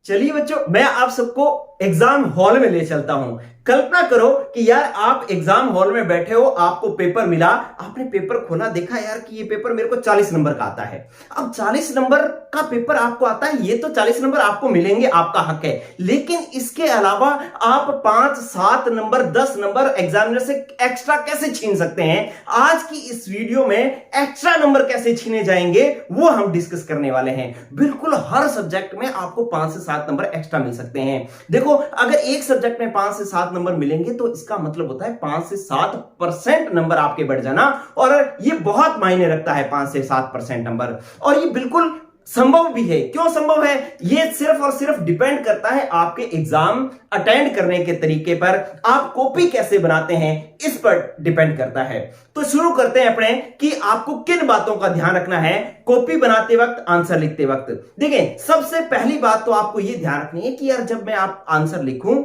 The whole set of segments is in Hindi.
चलिए बच्चों, मैं आप सबको एग्जाम हॉल में ले चलता हूं। कल्पना करो कि यार आप एग्जाम हॉल में बैठे हो, आपको पेपर मिला, आपने पेपर खोला, देखा यार कि ये पेपर मेरे को 40 नंबर का आता है। अब 40 नंबर का पेपर आपको आता है, ये तो 40 नंबर आपको मिलेंगे, आपका हक है। लेकिन इसके अलावा आप 5, 7 नंबर, 10 नंबर एग्जामिनर से एक्स्ट्रा कैसे छीन सकते हैं? आज की इस वीडियो में एक्स्ट्रा नंबर कैसे छीने जाएंगे वो हम डिस्कस करने वाले हैं। बिल्कुल हर सब्जेक्ट में आपको 5 से 7 नंबर एक्स्ट्रा मिल सकते हैं। देखो, अगर एक सब्जेक्ट में 5 से 7 नंबर मिलेंगे तो इसका मतलब होता है 5 से 7% नंबर आपके बढ़ जाना, और ये बहुत मायने रखता है 5 से 7% नंबर। और ये बिल्कुल संभव भी है। क्यों संभव है? ये सिर्फ और सिर्फ डिपेंड करता है आपके एग्जाम अटेंड करने के तरीके पर, आप कॉपी कैसे बनाते हैं इस पर डिपेंड करता है। तो शुरू करते हैं अपने कि आपको किन बातों का ध्यान रखना है कॉपी बनाते वक्त, आंसर लिखते वक्त। देखिए, सबसे पहली बात तो आपको यह ध्यान रखनी है कि यार जब मैं आप आंसर लिखूं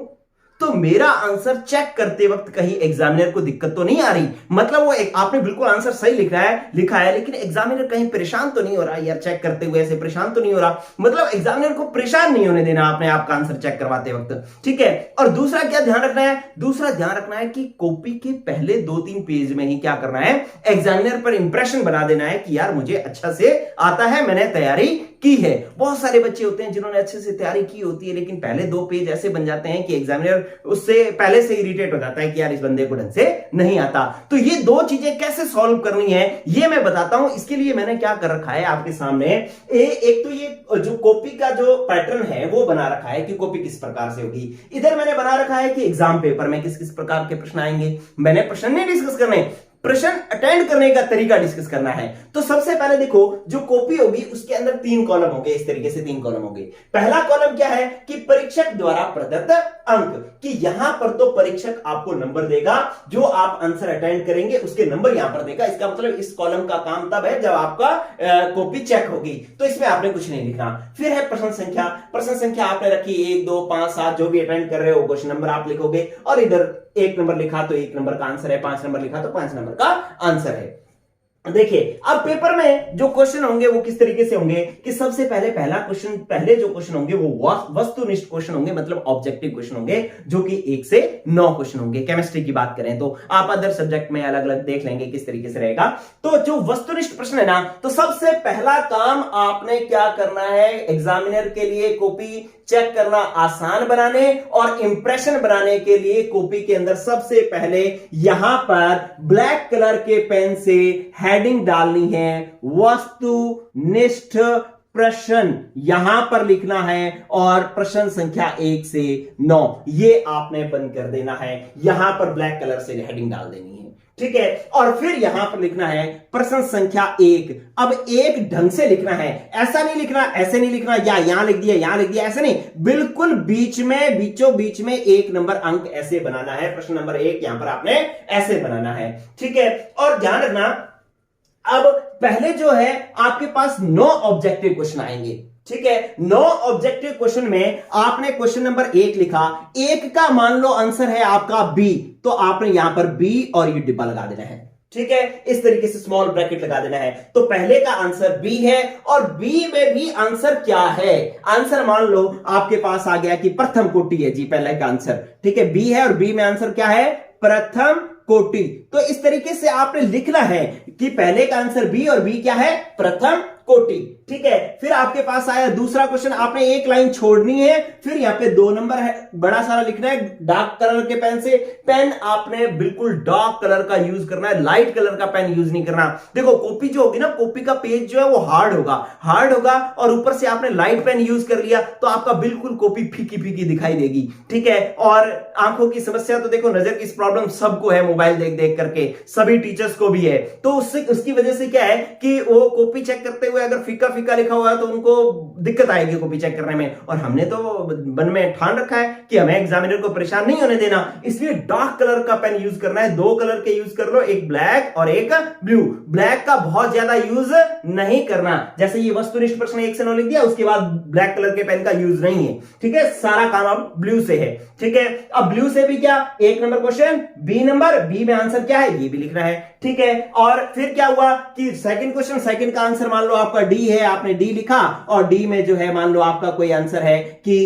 तो मेरा आंसर चेक करते वक्त कहीं एग्जामिनर को दिक्कत तो नहीं आ रही। मतलब वो आपने बिल्कुल आंसर सही लिखा है लेकिन एग्जामिनर कहीं परेशान तो नहीं हो रहा, यार चेक करते हुए ऐसे परेशान तो नहीं हो रहा। मतलब एग्जामिनर को परेशान नहीं होने देना आपने आपका आंसर चेक करवाते वक्त, ठीक है। और दूसरा क्या ध्यान रखना है? दूसरा ध्यान रखना है कि कॉपी के पहले 2-3 पेज में ही क्या करना है, एग्जामिनर पर इंप्रेशन बना देना है कि यार मुझे अच्छा से आता है, मैंने तैयारी की है। बहुत सारे बच्चे होते हैं जिन्होंने अच्छे से तैयारी की होती है, लेकिन पहले 2 पेज ऐसे बन जाते हैं कि एग्जामिनर उससे पहले से इरिटेट हो जाता है कि यार इस बंदे को ढंग से नहीं आता। तो ये 2 चीजें कैसे सॉल्व करनी है ये मैं बताता हूं। इसके लिए मैंने क्या कर रखा है आपके सामने, एक तो ये जो कॉपी का जो पैटर्न है वो बना रखा है कि कॉपी किस प्रकार से होगी। इधर मैंने बना रखा है कि एग्जाम पेपर में किस किस प्रकार के प्रश्न आएंगे। मैंने प्रश्न नहीं डिस्कस करने, प्रश्न अटेंड करने का तरीका डिस्कस करना है। तो सबसे पहले देखो, जो कॉपी होगी उसके अंदर 3 कॉलम होंगे, इस तरीके से 3 कॉलम होंगे। पहला कॉलम क्या है कि परीक्षक द्वारा प्रदत्त अंक, कि यहां पर तो परीक्षक आपको नंबर देगा, जो आप आंसर अटेंड करेंगे उसके नंबर यहां पर देगा। इसका मतलब इस कॉलम का काम तब है जब आपका कॉपी चेक होगी, तो इसमें आपने कुछ नहीं लिखना। फिर है प्रश्न संख्या। प्रश्न संख्या आपने रखी 1, 2, 5, 7, जो भी अटेंड कर रहे हो क्वेश्चन नंबर आप लिखोगे, और इधर 1 नंबर लिखा तो 1 नंबर का आंसर है, 5 नंबर लिखा तो 5 नंबर का आंसर है। देखिए, अब पेपर में जो क्वेश्चन होंगे वो किस तरीके से होंगे कि सबसे पहले जो क्वेश्चन होंगे वो वस्तुनिष्ठ क्वेश्चन होंगे, मतलब ऑब्जेक्टिव क्वेश्चन होंगे, जो कि 1 से 9 क्वेश्चन होंगे। केमिस्ट्री की बात करें तो आप अदर सब्जेक्ट में अलग अलग देख लेंगे किस तरीके से रहेगा। तो जो वस्तुनिष्ठ प्रश्न है ना, तो सबसे पहला काम आपने क्या करना है, एग्जामिनर के लिए कॉपी चेक करना आसान बनाने और इंप्रेशन बनाने के लिए कॉपी के अंदर सबसे पहले यहां पर ब्लैक कलर के पेन से हेडिंग डालनी है, वस्तुनिष्ठ प्रश्न यहां पर लिखना है, और प्रश्न संख्या 1 से 9 ये आपने बंद कर देना है, यहां पर ब्लैक कलर से हेडिंग डाल देनी है, ठीक है। और फिर यहां पर लिखना है प्रश्न संख्या 1। अब एक ढंग से लिखना है, ऐसा नहीं लिखना, ऐसे नहीं लिखना, या यहां लिख दिया यहां लिख दिया, ऐसे नहीं, बिल्कुल बीचों बीच में 1 नंबर अंक ऐसे बनाना है। प्रश्न नंबर 1 यहां पर आपने ऐसे बनाना है, ठीक है। और ध्यान रखना, अब पहले जो है आपके पास 9 ऑब्जेक्टिव क्वेश्चन आएंगे, ठीक है। 9 ऑब्जेक्टिव क्वेश्चन में आपने क्वेश्चन नंबर 1 लिखा, 1 का मान लो आंसर है आपका बी, तो आपने यहां पर बी और ये डिब्बा लगा देना है, ठीक है। इस तरीके से स्मॉल ब्रैकेट लगा देना है। तो पहले का आंसर बी है, और बी में भी आंसर क्या है, आंसर मान लो आपके पास आ गया कि प्रथम कोटि है जी, पहले का आंसर, ठीक है। बी है और बी में आंसर क्या है, प्रथम कोटि। तो इस तरीके से आपने लिखना है कि पहले का आंसर बी और बी क्या है, प्रथम कोटि, ठीक है। फिर आपके पास आया दूसरा क्वेश्चन, आपने एक लाइन छोड़नी है, फिर यहां पे 2 नंबर है, बड़ा सारा लिखना है डार्क कलर के पेन से। पेन आपने बिल्कुल डार्क कलर का यूज करना है, लाइट कलर का पेन यूज नहीं करना। देखो, कॉपी जो होगी ना, कॉपी का पेज जो है वो हार्ड होगा, और ऊपर से आपने लाइट पेन यूज कर लिया तो आपका बिल्कुल कॉपी फीकी फीकी दिखाई देगी, ठीक है। और आंखों की समस्या तो देखो, नजर की प्रॉब्लम सबको है, मोबाइल देख देख करके, सभी टीचर्स को भी है। तो उसकी वजह से क्या है कि वो कॉपी चेक करते हुए अगर फीका फीका लिखा हुआ है तो उनको दिक्कत आएगी कॉपी चेक करने में। और हमने तो मन में ठान रखा है कि हमें एग्जामिनर को परेशान नहीं होने देना, इसलिए डार्क कलर का पेन यूज करना है। 2 कलर के यूज कर लो, एक ब्लैक और एक ब्लू। ब्लैक का बहुत ज्यादा यूज नहीं करना, जैसे ये वस्तुनिष्ठ प्रश्न 1 से 9 लिख दिया, उसके बाद ब्लैक कलर के पेन का यूज नहीं है, ठीक है। सारा काम अब ब्लू से है, ठीक है। अब ब्लू से भी क्या, 1 number question, B number, B में आंसर क्या है ये भी लिखना है, ठीक है। और फिर क्या हुआ कि सेकंड क्वेश्चन, सेकंड का आंसर मान लो आपका डी है, आपने डी लिखा और डी में जो है मान लो आपका कोई आंसर है कि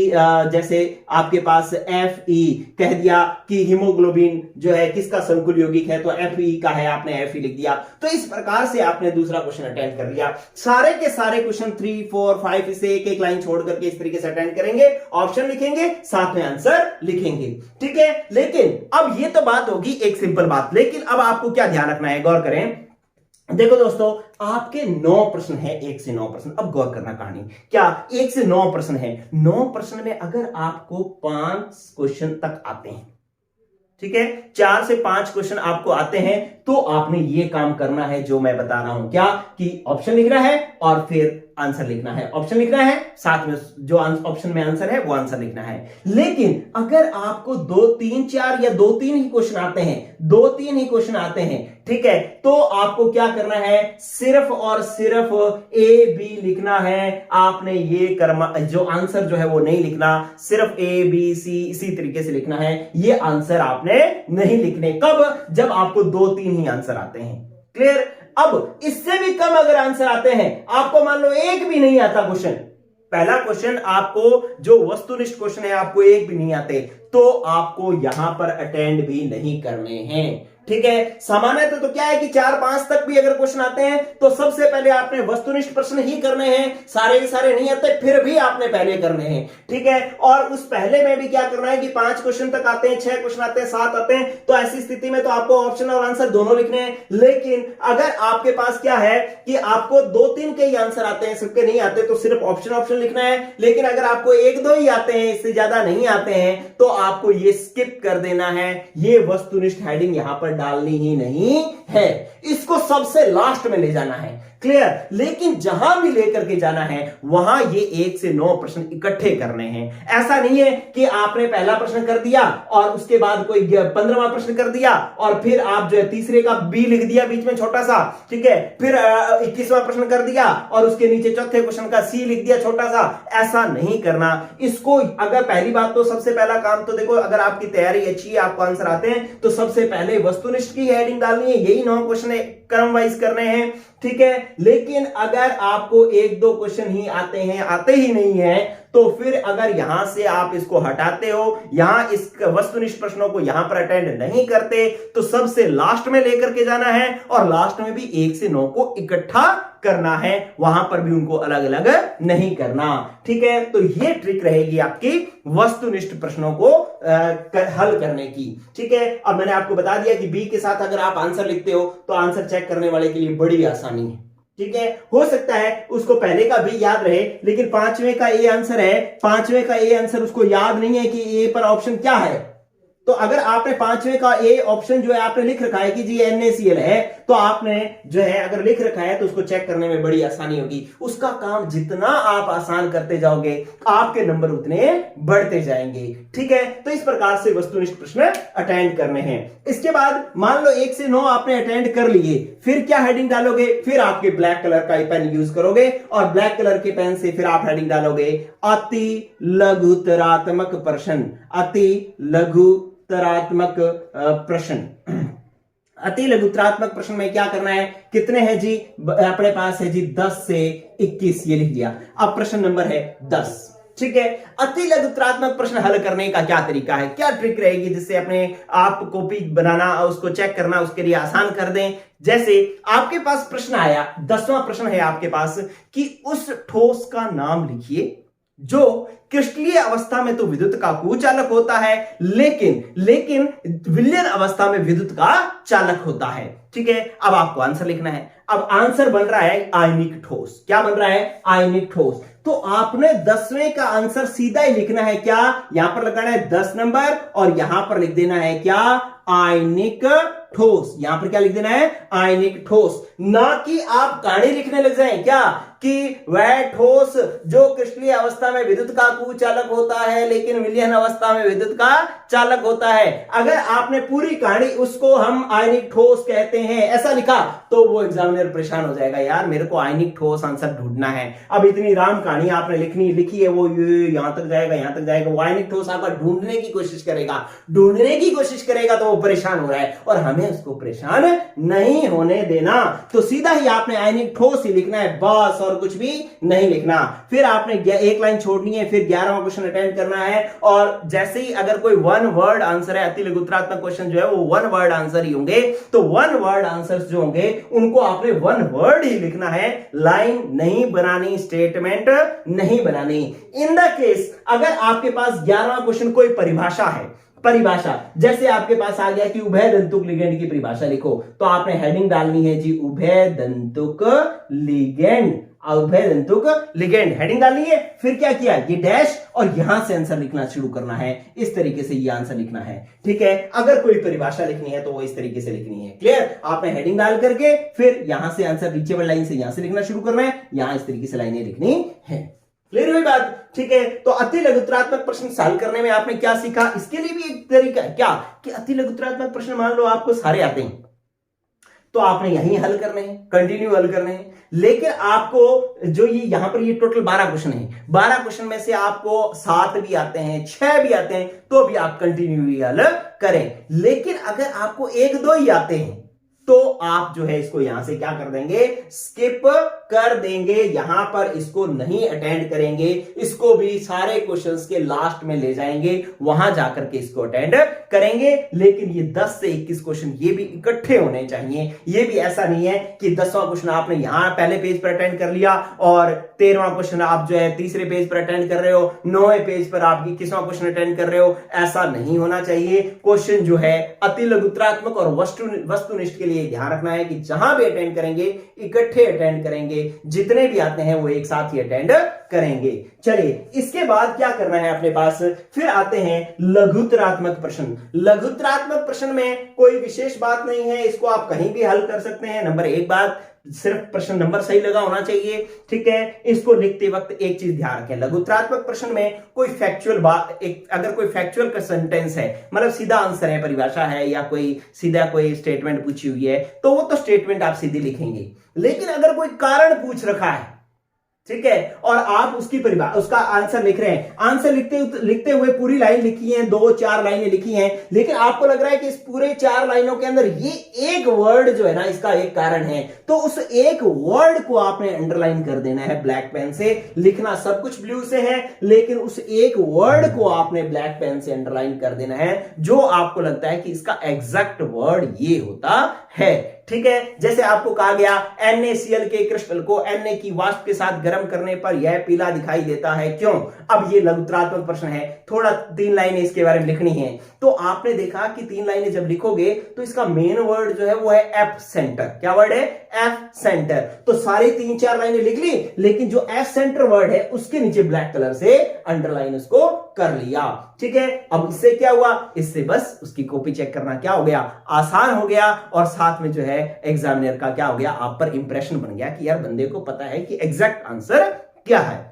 जैसे आपके पास एफ ई कह दिया कि हीमोग्लोबिन जो है किसका संकुल यौगिक है, तो एफ ई का है, आपने एफ ई लिख दिया। तो इस प्रकार से आपने दूसरा क्वेश्चन अटेंड कर लिया। सारे के सारे क्वेश्चन 3, 4, 5 इसे एक एक लाइन छोड़ करके इस तरीके से अटेंड करेंगे, ऑप्शन लिखेंगे, साथ में आंसर लिखेंगे, ठीक है। लेकिन अब ये तो बात होगी एक सिंपल बात, लेकिन अब आपको क्या ध्यान रखना है, गौर करें। देखो दोस्तों, आपके 9 प्रश्न है, 1 से 9 प्रश्न। अब गौर करना कहानी, क्या 1 से 9 प्रश्न है, 9 प्रश्न में अगर आपको 5 क्वेश्चन तक आते हैं, ठीक है, 4 से 5 क्वेश्चन आपको आते हैं, तो आपने ये काम करना है जो मैं बता रहा हूं, क्या कि ऑप्शन लिखना है और फिर आंसर लिखना है, ऑप्शन लिखना है, साथ में जो ऑप्शन में आंसर है वो आंसर लिखना है। लेकिन अगर आपको 2, 3, 4 या 2, 3 ही क्वेश्चन आते हैं, 2, 3 ही क्वेश्चन आते हैं, ठीक है, तो आपको क्या करना है, सिर्फ और सिर्फ ए बी लिखना है। आपने ये कर्मा जो आंसर जो है वो नहीं लिखना, सिर्फ ए बी सी इसी तरीके से लिखना है। ये आंसर आपने नहीं लिखने, कब, जब आपको 2, 3 ही आंसर आते हैं। क्लियर। अब इससे भी कम अगर आंसर आते हैं, आपको मान लो एक भी नहीं आता क्वेश्चन, पहला क्वेश्चन आपको जो वस्तुनिष्ठ क्वेश्चन है आपको एक भी नहीं आते, तो आपको यहां पर अटेंड भी नहीं करने हैं, ठीक है। सामान्यतः तो क्या है कि 4, 5 तक भी अगर क्वेश्चन आते हैं तो सबसे पहले आपने वस्तुनिष्ठ प्रश्न ही करने हैं, सारे के सारे नहीं आते फिर भी आपने पहले करने हैं, ठीक है। और उस पहले में भी क्या करना है कि 5 क्वेश्चन तक आते हैं, 6 क्वेश्चन आते हैं, 7 आते हैं, तो ऐसी स्थिति में तो आपको ऑप्शन और आंसर दोनों लिखने हैं। लेकिन अगर आपके पास क्या है कि आपको 2, 3 के ही आंसर आते हैं, सबके नहीं आते, तो सिर्फ ऑप्शन लिखना है। लेकिन अगर आपको 1, 2 ही आते हैं, इससे ज्यादा नहीं आते हैं, तो आपको ये स्किप कर देना है, ये वस्तुनिष्ठ हेडिंग यहां पर डालनी ही नहीं है, इसको सबसे लास्ट में ले जाना है। क्लियर। लेकिन जहां भी लेकर के जाना है वहां ये 1 से 9 प्रश्न इकट्ठे करने हैं। ऐसा नहीं है कि आपने पहला प्रश्न कर दिया और उसके बाद कोई 15वां प्रश्न कर दिया और फिर आप जो है तीसरे का बी लिख दिया बीच में छोटा सा, ठीक है, फिर 21वां प्रश्न कर दिया और उसके नीचे चौथे क्वेश्चन का सी लिख दिया छोटा सा। ऐसा नहीं करना। इसको अगर पहली बात तो सबसे पहला काम तो देखो, अगर आपकी तैयारी अच्छी है, आपको आंसर आते हैं, तो सबसे पहले वस्तुनिष्ठ की हेडिंग डालनी है, यही 9 क्वेश्चन क्रम वाइज करने हैं, ठीक है। लेकिन अगर आपको 1-2 क्वेश्चन ही आते हैं, आते ही नहीं है, तो फिर अगर यहां से आप इसको हटाते हो, यहां इस वस्तुनिष्ठ प्रश्नों को यहां पर अटेंड नहीं करते, तो सबसे लास्ट में लेकर के जाना है और लास्ट में भी 1 से 9 को इकट्ठा करना है, वहां पर भी उनको अलग अलग नहीं करना, ठीक है। तो ये ट्रिक रहेगी आपकी वस्तुनिष्ठ प्रश्नों को हल करने की, ठीक है। अब मैंने आपको बता दिया कि बी के साथ अगर आप आंसर लिखते हो तो आंसर चेक करने वाले के लिए बड़ी आसानी है, ठीक है। हो सकता है उसको पहले का भी याद रहे, लेकिन 5वें का ए आंसर है, 5वें का ए आंसर उसको याद नहीं है कि ए पर ऑप्शन क्या है। तो अगर आपने 5वें का ए ऑप्शन जो है आपने लिख रखा है कि जी NaCl है, तो आपने जो है अगर लिख रखा है तो उसको चेक करने में बड़ी आसानी होगी। उसका काम जितना आप आसान करते जाओगे आपके नंबर उतने बढ़ते जाएंगे, ठीक है। तो इस प्रकार से वस्तुनिष्ठ प्रश्न अटेंड करने हैं। इसके बाद मान लो 1 से 9 आपने अटेंड कर लिए, फिर क्या हेडिंग डालोगे, फिर आपके ब्लैक कलर का पेन यूज करोगे और ब्लैक कलर के पेन से फिर आप हेडिंग डालोगे अति लघुतरात्मक प्रश्न, अति लघुतरात्मक प्रश्न। अति लघुतरात्मक प्रश्न में क्या करना है, कितने हैं जी, अपने पास है जी 10 से 21, ये लिख लिया। अब प्रश्न नंबर है 10, ठीक है। अति लघुतरात्मक प्रश्न हल करने का क्या तरीका है, क्या ट्रिक रहेगी जिससे अपने आप कॉपी बनाना और उसको चेक करना उसके लिए आसान कर दें। जैसे आपके पास प्रश्न आया, 10वां प्रश्न है आपके पास कि उस ठोस का नाम लिखिए जो क्रिस्टलीय अवस्था में तो विद्युत का कुचालक होता है, लेकिन विलयन अवस्था में विद्युत का चालक होता है, ठीक है। अब आपको आंसर लिखना है। अब आंसर बन रहा है आयनिक ठोस। क्या बन रहा है, आयनिक ठोस। तो आपने 10वें का आंसर सीधा ही लिखना है, क्या, यहां पर लगाना है 10 नंबर और यहां पर लिख देना है क्या, आयनिक ठोस। यहां पर क्या लिख देना है, आयनिक ठोस। ना कि आप कहानी लिखने लग जाएं क्या कि वह ठोस जो क्रिस्टलीय अवस्था में विद्युत का कुचालक होता है लेकिन विलयन अवस्था में विद्युत का चालक होता है। अगर आपने पूरी कहानी उसको हम आयनिक ठोस कहते हैं ऐसा लिखा तो वो एग्जामिनर परेशान हो जाएगा, यार मेरे को आयनिक ठोस आंसर ढूंढना है। अब इतनी राम कहानी आपने लिखी है, वो यहां तक जाएगा, वो आयनिक ठोस आपका ढूंढने की कोशिश करेगा तो वो परेशान हो रहा है और हमें उसको परेशान नहीं होने देना। तो सीधा ही आपने आयनिक ठोस ही लिखना है बस, और और कुछ भी नहीं लिखना। फिर आपने एक लाइन छोड़नी है, फिर 11वां क्वेश्चन अटेंड करना है। और जैसे ही अगर कोई वन वर्ड आंसर है, अति लघुत्तरात्मक क्वेश्चन जो है वो वन वर्ड आंसर ही होंगे, तो वन वर्ड आंसर्स जो होंगे उनको आपने वन वर्ड ही लिखना है, लाइन नहीं बनानी, स्टेटमेंट नहीं बनानी। इन द केस अगर आपके पास 11वां क्वेश्चन कोई परिभाषा है, परिभाषा जैसे आपके पास आ गया कि उभय दंतुक लिगेंड की परिभाषा लिखो, तो आपने हेडिंग डालनी है जी उभय दंतुक लिगेंड, उभय दंतुक लिगेंड हेडिंग डालनी है। फिर क्या किया, ये डैश और यहां से आंसर लिखना शुरू करना है, इस तरीके से ये आंसर लिखना है। ठीक है, अगर कोई परिभाषा लिखनी है तो वो इस तरीके से लिखनी है। क्लियर, आपने हेडिंग डाल करके फिर यहां से आंसर रीचेबल लाइन से यहां से लिखना शुरू करना है, यहां इस तरीके से लाइनें लिखनी है। क्लियर हुई बात? ठीक है, तो अति लघुत्तरात्मक प्रश्न सॉल्व करने में आपने क्या सीखा, इसके लिए भी एक तरीका क्या कि अति लघुत्तरात्मक प्रश्न मान लो आपको सारे आते हैं तो आपने यहीं हल करने हैं, कंटिन्यू हल करने हैं। लेकिन आपको जो ये यहां पर ये टोटल 12 क्वेश्चन है, 12 क्वेश्चन में से आपको 7 भी आते हैं, 6 भी आते हैं, तो भी आप कंटिन्यू ही हल करें। लेकिन अगर आपको 1-2 ही आते हैं तो आप जो है इसको यहां से क्या कर देंगे, स्किप कर देंगे, यहां पर इसको नहीं अटेंड करेंगे, इसको भी सारे क्वेश्चंस के लास्ट में ले जाएंगे, वहां जाकर के इसको अटेंड करेंगे। लेकिन ये 10 से 21 क्वेश्चन ये भी इकट्ठे होने चाहिए। ये भी ऐसा नहीं है कि 10वां क्वेश्चन आपने यहां पहले पेज पर अटेंड कर लिया और 13वां क्वेश्चन आप जो है तीसरे पेज पर अटेंड कर रहे हो, 9वें पेज पर आप 21वां क्वेश्चन अटेंड कर रहे हो। ऐसा नहीं होना चाहिए। क्वेश्चन जो है अति लघुत्तरात्मक और वस्तुनिष्ठ के लिए ध्यान रखना है कि जहां भी अटेंड करेंगे इकट्ठे अटेंड करेंगे, जितने भी आते हैं वो एक साथ ही अटेंड करेंगे। चलिए, इसके बाद क्या करना है अपने पास, फिर आते हैं लघुत्तरात्मक प्रश्न। लघुत्तरात्मक प्रश्न में कोई विशेष बात नहीं है, इसको आप कहीं भी हल कर सकते हैं। नंबर 1 बात, सिर्फ प्रश्न नंबर सही लगा होना चाहिए। ठीक है, इसको लिखते वक्त एक चीज ध्यान रखें, लघुत्तरात्मक प्रश्न में कोई फैक्चुअल बात, अगर कोई फैक्चुअल का सेंटेंस है, मतलब सीधा आंसर है, परिभाषा है, या कोई सीधा कोई स्टेटमेंट पूछी हुई है, तो वो तो स्टेटमेंट आप सीधी लिखेंगे। लेकिन अगर कोई कारण पूछ रखा है, ठीक है, और आप उसकी परिभाषा, उसका आंसर लिख रहे हैं, आंसर लिखते हुए पूरी लाइन लिखी है, 2-4 लाइनें लिखी हैं, लेकिन आपको लग रहा है कि इस पूरे 4 लाइनों के अंदर ये एक वर्ड जो है ना, इसका एक कारण है, तो उस एक वर्ड को आपने अंडरलाइन कर देना है ब्लैक पेन से। लिखना सब कुछ ब्लू से है, लेकिन उस एक वर्ड को आपने ब्लैक पेन से अंडरलाइन कर देना है, जो आपको लगता है कि इसका एग्जैक्ट वर्ड ये होता है। ठीक है, जैसे आपको कहा गया NaCl के क्रिस्टल को Na की वाष्प के साथ गर्म करने पर यह पीला दिखाई देता है, क्यों? अब ये लघुत्तरात्मक प्रश्न है, थोड़ा 3 लाइनें इसके बारे में लिखनी है। तो आपने देखा कि 3 लाइनें जब लिखोगे तो इसका मेन वर्ड जो है वो है एफ सेंटर। क्या वर्ड है? F centre. तो सारी 3-4 लाइनें लिख ली, लेकिन जो एफ सेंटर वर्ड है उसके नीचे ब्लैक कलर से अंडरलाइन उसको कर लिया। ठीक है, अब इससे क्या हुआ, इससे बस उसकी कॉपी चेक करना क्या हो गया, आसान हो गया, और साथ में जो है एग्जामिनर का क्या हो गया, आप पर इंप्रेशन बन गया कि यार बंदे को पता है कि एग्जैक्ट आंसर क्या है।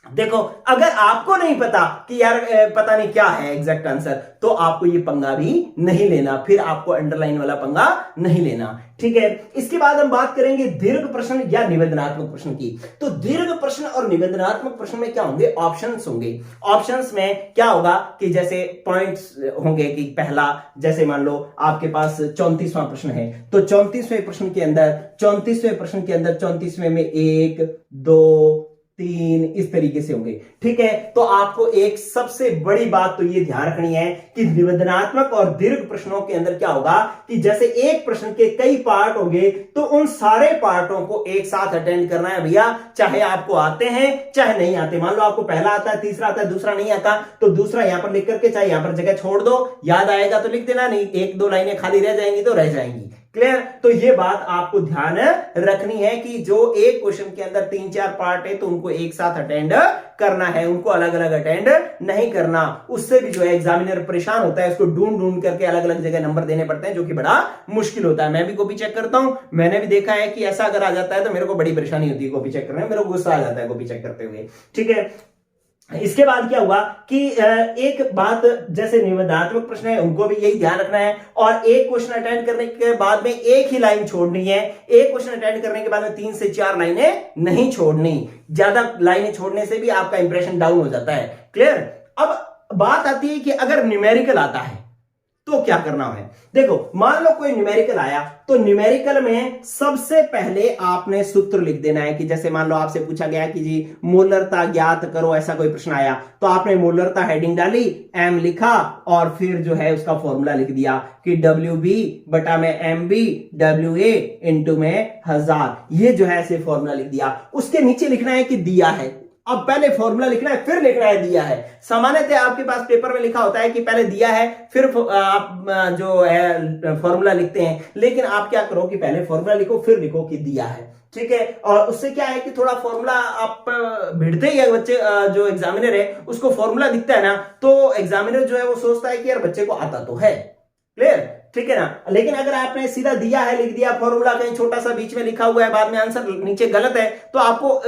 देखो, अगर आपको नहीं पता कि यार पता नहीं क्या है एग्जैक्ट आंसर, तो आपको ये पंगा भी नहीं लेना, फिर आपको अंडरलाइन वाला पंगा नहीं लेना। ठीक है, इसके बाद हम बात करेंगे दीर्घ प्रश्न या निवेदनात्मक प्रश्न की। तो दीर्घ प्रश्न और निवेदनात्मक प्रश्न में क्या होंगे, ऑप्शंस होंगे। ऑप्शंस में क्या होगा कि जैसे पॉइंट्स होंगे कि पहला, जैसे मान लो आपके पास 34वां प्रश्न है, तो 34वें प्रश्न के अंदर 34वें में 1, 2, 3 इस तरीके से होंगे। ठीक है, तो आपको एक सबसे बड़ी बात तो ये ध्यान रखनी है कि निवेदनात्मक और दीर्घ प्रश्नों के अंदर क्या होगा कि जैसे एक प्रश्न के कई पार्ट होंगे, तो उन सारे पार्टों को एक साथ अटेंड करना है भैया, चाहे आपको आते हैं चाहे नहीं आते। मान लो आपको पहला आता है, तीसरा आता है, दूसरा नहीं आता, तो दूसरा यहां पर लिख करके, चाहे यहां पर जगह छोड़ दो, याद आएगा तो लिख देना, नहीं 1-2 लाइनें खाली रह जाएंगी तो रह जाएंगी। क्लियर? तो ये बात आपको ध्यान रखनी है कि जो एक क्वेश्चन के अंदर 3-4 पार्ट है तो उनको एक साथ अटेंड करना है, उनको अलग अलग अटेंड नहीं करना। उससे भी जो है एग्जामिनर परेशान होता है, उसको ढूंढ करके अलग अलग जगह नंबर देने पड़ते हैं, जो कि बड़ा मुश्किल होता है। मैं भी कॉपी चेक करता हूं, मैंने भी देखा है कि ऐसा अगर आ जाता है तो मेरे को बड़ी परेशानी होती है कॉपी चेक करने में, मेरे को गुस्सा आ जाता है कॉपी चेक करते हुए। ठीक है, इसके बाद क्या हुआ कि एक बात, जैसे निवेदनात्मक प्रश्न है उनको भी यही ध्यान रखना है, और एक क्वेश्चन अटेंड करने के बाद में एक ही लाइन छोड़नी है। एक क्वेश्चन अटेंड करने के बाद में 3 से 4 लाइनें नहीं छोड़नी, ज्यादा लाइनें छोड़ने से भी आपका इंप्रेशन डाउन हो जाता है। क्लियर? अब बात आती है कि अगर न्यूमेरिकल आता है, तो क्या करना है, देखो मान लो कोई न्यूमेरिकल आया, तो न्यूमेरिकल में सबसे पहले आपने सूत्र लिख देना है कि जैसे मान लो आपसे पूछा गया कि जी मोलरता ज्ञात करो, ऐसा कोई प्रश्न आया, तो आपने मोलरता हेडिंग डाली, एम लिखा और फिर जो है उसका फॉर्मूला लिख दिया कि WB बटा में MB WA इंटू में 1000, ये जो है ऐसे फॉर्मूला लिख दिया। उसके नीचे लिखना है कि दिया है, अब पहले फॉर्मूला लिखना है फिर लिखना है दिया है। सामान्यतः आपके पास पेपर में लिखा होता है कि पहले दिया है फिर आप जो है फॉर्मूला लिखते हैं, लेकिन आप क्या करो कि पहले फॉर्मूला लिखो फिर लिखो कि दिया है, ठीक है। और उससे क्या है कि थोड़ा फॉर्मूला आप भिड़ते ही बच्चे जो एग्जामिनर है उसको फॉर्मूला दिखता है ना, तो एग्जामिनर जो है वो सोचता है कि यार बच्चे को आता तो है, क्लियर, ठीक है ना। लेकिन अगर आपने सीधा दिया है लिख दिया, फॉर्मूला कहीं छोटा सा बीच में लिखा हुआ है, बाद में आंसर नीचे गलत है, तो आपको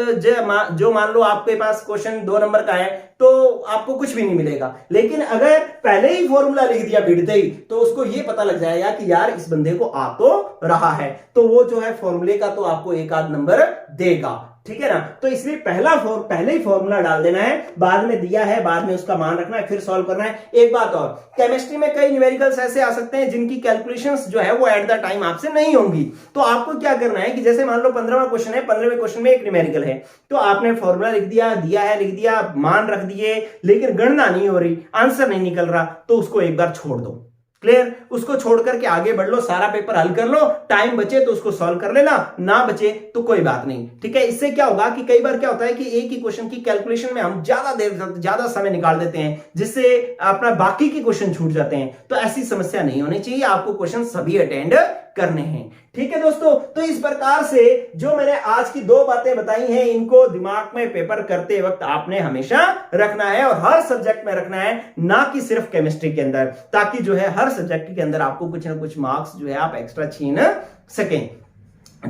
जो मान लो आपके पास क्वेश्चन 2 नंबर का है तो आपको कुछ भी नहीं मिलेगा। लेकिन अगर पहले ही फॉर्मूला लिख दिया भिड़ते ही, तो उसको ये पता लग जाएगा कि यार इस बंदे को आ तो रहा है, तो वो जो है फॉर्मूले का तो आपको 1 आध नंबर देगा, ठीक है ना। तो इसलिए पहले ही फॉर्मूला डाल देना है, बाद में दिया है, बाद में उसका मान रखना है, फिर सॉल्व करना है। एक बात और, केमिस्ट्री में कई न्यूमेरिकल्स ऐसे आ सकते हैं जिनकी कैलकुलेशंस जो है वो एट द टाइम आपसे नहीं होंगी, तो आपको क्या करना है कि जैसे मान लो 15वां क्वेश्चन है, 15वें क्वेश्चन में एक न्यूमेरिकल है, तो आपने फॉर्मूला लिख दिया, दिया है लिख दिया, मान रख दिए, लेकिन गणना नहीं हो रही, आंसर नहीं निकल रहा, तो उसको एक बार छोड़ दो, क्लियर, उसको छोड़ करके आगे बढ़ लो, सारा पेपर हल कर लो, टाइम बचे तो उसको सॉल्व कर लेना, ना बचे तो कोई बात नहीं, ठीक है। इससे क्या होगा कि कई बार क्या होता है कि एक ही क्वेश्चन की कैलकुलेशन में हम ज्यादा समय निकाल देते हैं, जिससे अपना बाकी के क्वेश्चन छूट जाते हैं, तो ऐसी समस्या नहीं होनी चाहिए, आपको क्वेश्चन सभी अटेंड करने हैं, ठीक है दोस्तों। तो इस प्रकार से जो मैंने आज की 2 बातें बताई हैं, इनको दिमाग में पेपर करते वक्त आपने हमेशा रखना है, और हर सब्जेक्ट में रखना है, ना कि सिर्फ केमिस्ट्री के अंदर, ताकि जो है हर सब्जेक्ट के अंदर आपको कुछ ना कुछ मार्क्स जो है आप एक्स्ट्रा छीन सकें,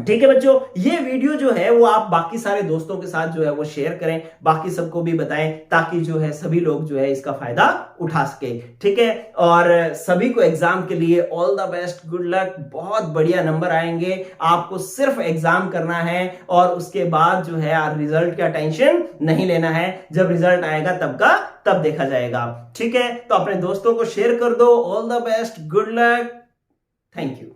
ठीक है बच्चों। ये वीडियो जो है वो आप बाकी सारे दोस्तों के साथ जो है वो शेयर करें, बाकी सबको भी बताएं, ताकि जो है सभी लोग जो है इसका फायदा उठा सके, ठीक है। और सभी को एग्जाम के लिए all the best, good luck, बहुत बढ़िया नंबर आएंगे, आपको सिर्फ एग्जाम करना है, और उसके बाद जो है रिजल्ट का टेंशन नहीं लेना है, जब रिजल्ट आएगा तब देखा जाएगा, ठीक है। तो अपने दोस्तों को शेयर कर दो, all the best, good luck, thank you.